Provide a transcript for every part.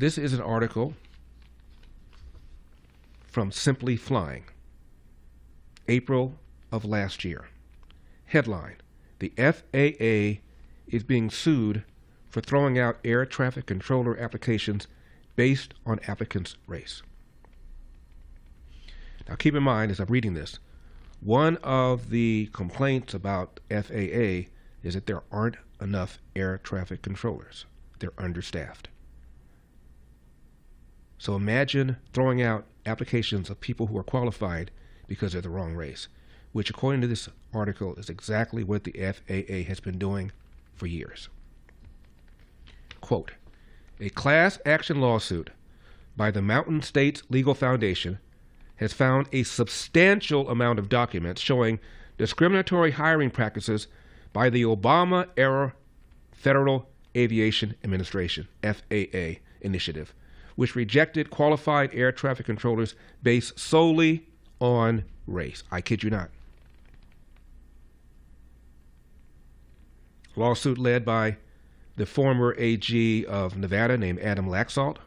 This is an article from Simply Flying, April of last year. Headline: The FAA is being sued for throwing out air traffic controller applications based on applicants' race. Now keep in mind, as I'm reading this, one of the complaints about FAA is that there aren't enough air traffic controllers. They're understaffed. So imagine throwing out applications of people who are qualified because they're the wrong race, which according to this article is exactly what the FAA has been doing for years. Quote, a class action lawsuit by the Mountain States Legal Foundation has found a substantial amount of documents showing discriminatory hiring practices by the Obama-era Federal Aviation Administration, FAA, initiative, which rejected qualified air traffic controllers based solely on race. I kid you not. Lawsuit led by the former AG of Nevada named Adam Laxalt.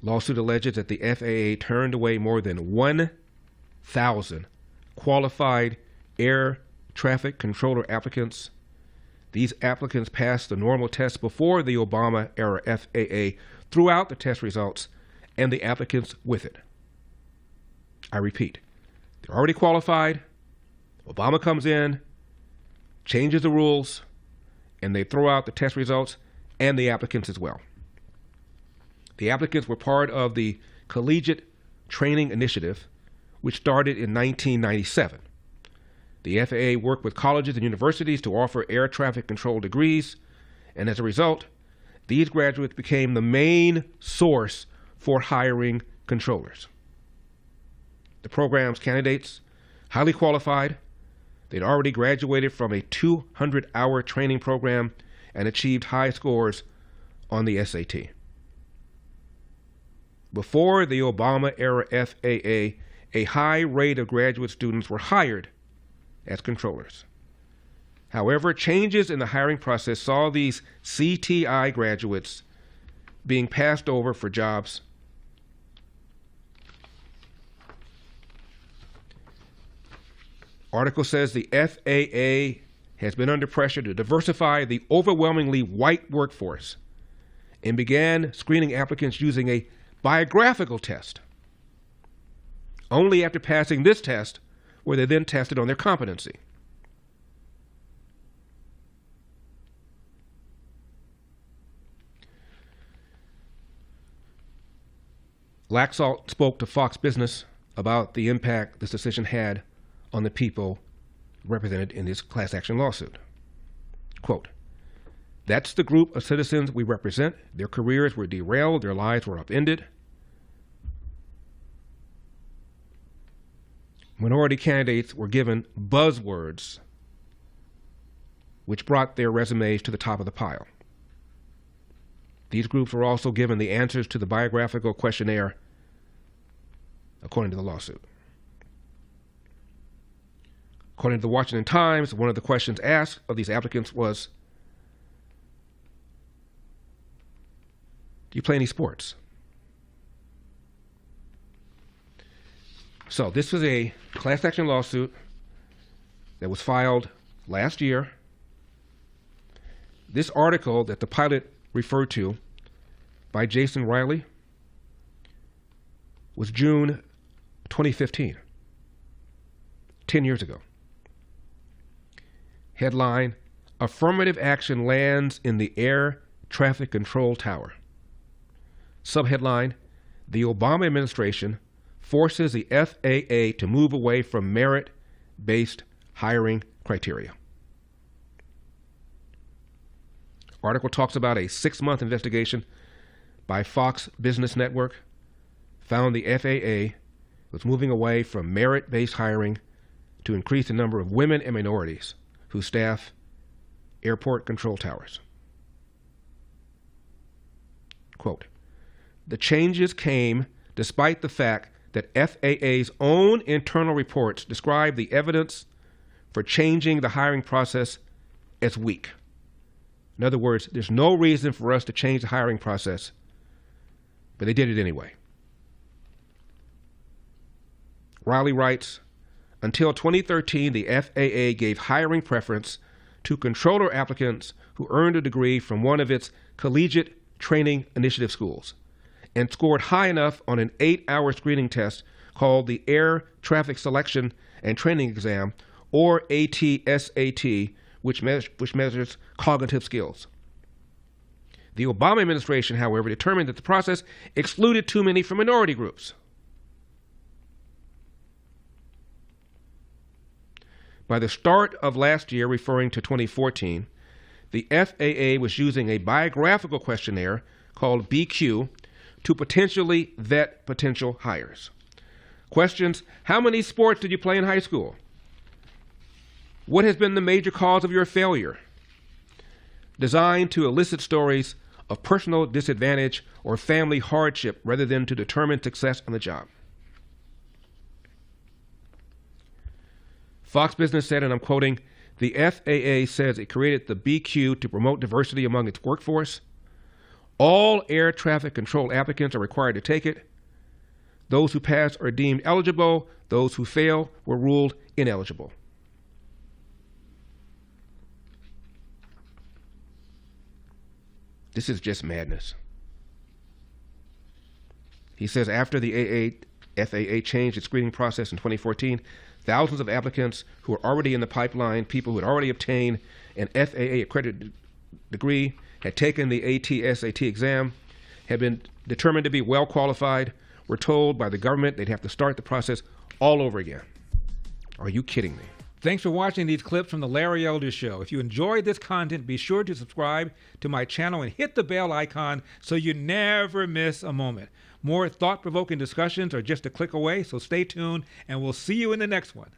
Lawsuit alleges that the FAA turned away more than 1,000 qualified air traffic controller applicants. These applicants passed the normal test before the Obama-era FAA threw out the test results and the applicants with it. I repeat, they're already qualified. Obama comes in, changes the rules, and they throw out the test results and the applicants as well. The applicants were part of the Collegiate Training Initiative, which started in 1997. The FAA worked with colleges and universities to offer air traffic control degrees, and as a result, these graduates became the main source for hiring controllers. The program's candidates, highly qualified, they'd already graduated from a 200-hour training program and achieved high scores on the SAT. Before the Obama-era FAA, a high rate of graduate students were hired as controllers. However, changes in the hiring process saw these CTI graduates being passed over for jobs article says the FAA has been under pressure to diversify the overwhelmingly white workforce and began screening applicants using a biographical test. Only after passing this test were they then tested on their competency. Laxalt spoke to Fox Business about the impact this decision had on the people represented in this class action lawsuit. Quote, that's the group of citizens we represent. Their careers were derailed, their lives were upended. Minority candidates were given buzzwords which brought their resumes to the top of the pile. These groups were also given the answers to the biographical questionnaire, according to the lawsuit. According to the Washington Times, one of the questions asked of these applicants was, do you play any sports? So this was a class action lawsuit that was filed last year. This article that the pilot referred to by Jason Riley was June 2015, 10 years ago. Headline, affirmative action lands in the air traffic control tower. Subheadline, the Obama administration forces the FAA to move away from merit-based hiring criteria. Article talks about a 6-month investigation by Fox Business Network found the FAA was moving away from merit-based hiring to increase the number of women and minorities who staff airport control towers. Quote, the changes came despite the fact that FAA's own internal reports describe the evidence for changing the hiring process as weak. In other words, there's no reason for us to change the hiring process, but they did it anyway. Riley writes, until 2013, the FAA gave hiring preference to controller applicants who earned a degree from one of its Collegiate training initiative schools and scored high enough on an 8-hour screening test called the Air Traffic Selection and Training Exam, or ATSAT, which measures cognitive skills. The Obama administration, however, determined that the process excluded too many from minority groups. By the start of last year, referring to 2014, the FAA was using a biographical questionnaire called BQ to potentially vet potential hires. Questions: how many sports did you play in high school? What has been the major cause of your failure? Designed to elicit stories of personal disadvantage or family hardship rather than to determine success on the job. Fox Business said, and I'm quoting, the FAA says it created the BQ to promote diversity among its workforce. All air traffic control applicants are required to take it. Those who pass are deemed eligible. Those who fail were ruled ineligible. This is just madness. He says after the FAA changed its screening process in 2014, thousands of applicants who were already in the pipeline, people who had already obtained an FAA accredited degree, had taken the ATSAT exam, had been determined to be well qualified, were told by the government they'd have to start the process all over again. Are you kidding me? Thanks for watching these clips from The Larry Elder Show. If you enjoyed this content, be sure to subscribe to my channel and hit the bell icon so you never miss a moment. More thought-provoking discussions are just a click away, so stay tuned, and we'll see you in the next one.